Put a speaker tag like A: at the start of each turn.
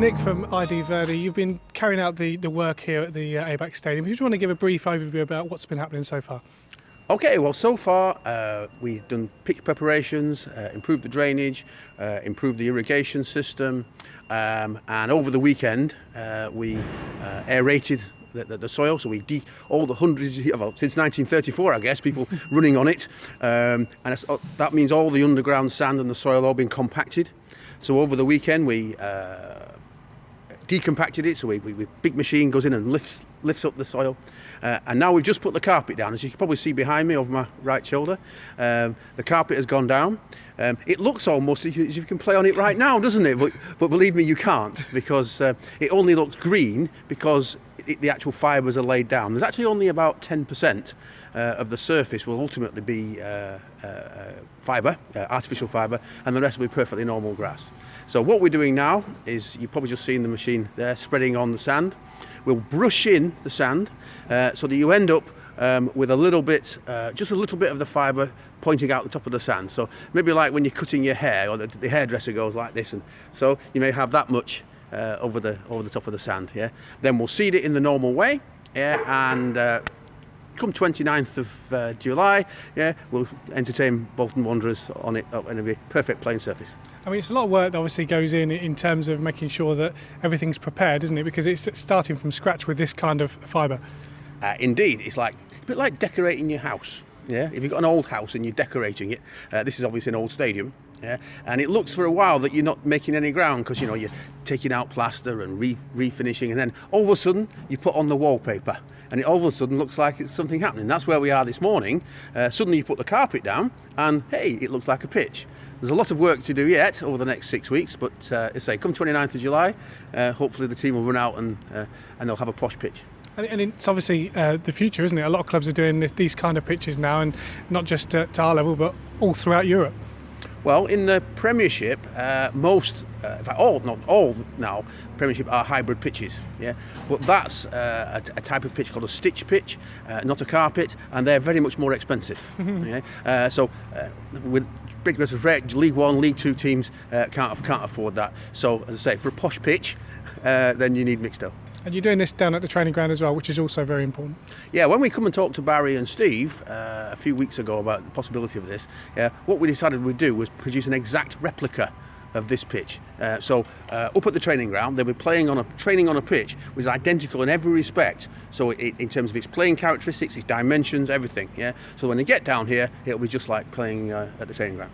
A: Nick from idverde, you've been carrying out the work here at the ABAC Stadium. You just want to give a brief overview about what's been happening so far?
B: Okay, well, so far we've done pitch preparations, improved the drainage, improved the irrigation system, and over the weekend we aerated the soil, so we all the hundreds, well, since 1934 I guess, people running on it, and that means all the underground sand and the soil all been compacted. So over the weekend we decompacted it, so we big machine goes in and lifts up the soil, and now we've just put the carpet down. As you can probably see behind me over my right shoulder, the carpet has gone down. It looks almost as if you can play on it right now, doesn't it? But believe me, you can't, because it only looks green because the actual fibres are laid down. There's actually only about 10% of the surface will ultimately be fibre, artificial fibre, and the rest will be perfectly normal grass. So what we're doing now is, you've probably just seen the machine there spreading on the sand. We'll brush in the sand so that you end up with a little bit, just a little bit of the fibre pointing out the top of the sand. So maybe like when you're cutting your hair, or the hairdresser goes like this, and so you may have that much over the top of the sand. Yeah. Then we'll seed it in the normal way. Yeah, and come 29th of July, yeah, we'll entertain Bolton Wanderers on it, and it'll be a perfect playing surface.
A: I mean, it's a lot of work that obviously goes in terms of making sure that everything's prepared, isn't it? Because it's starting from scratch with this kind of fibre.
B: Indeed, it's a bit like decorating your house. Yeah, if you've got an old house and you're decorating it, this is obviously an old stadium. Yeah, and it looks for a while that you're not making any ground, because you're taking out plaster and refinishing, and then all of a sudden you put on the wallpaper, and it all of a sudden looks like it's something happening. That's where we are this morning. Suddenly you put the carpet down, and hey, it looks like a pitch. There's a lot of work to do yet over the next 6 weeks, but as I say, come 29th of July, hopefully the team will run out and they'll have a posh pitch.
A: And it's obviously the future, isn't it? A lot of clubs are doing these kind of pitches now, and not just at our level, but all throughout Europe.
B: Well, in the Premiership, most, in fact not all now, Premiership are hybrid pitches, yeah. But that's a type of pitch called a stitch pitch, not a carpet, and they're very much more expensive. Yeah? So with big rate, League One, League Two teams can't afford that. So as I say, for a posh pitch, then you need Mixto.
A: And you're doing this down at the training ground as well, which is also very important.
B: Yeah, when we come and talk to Barry and Steve a few weeks ago about the possibility of this, what we decided we'd do was produce an exact replica of this pitch. So up at the training ground, they'll be training on a pitch which is identical in every respect. So in terms of its playing characteristics, its dimensions, everything. Yeah. So when they get down here, it'll be just like playing at the training ground.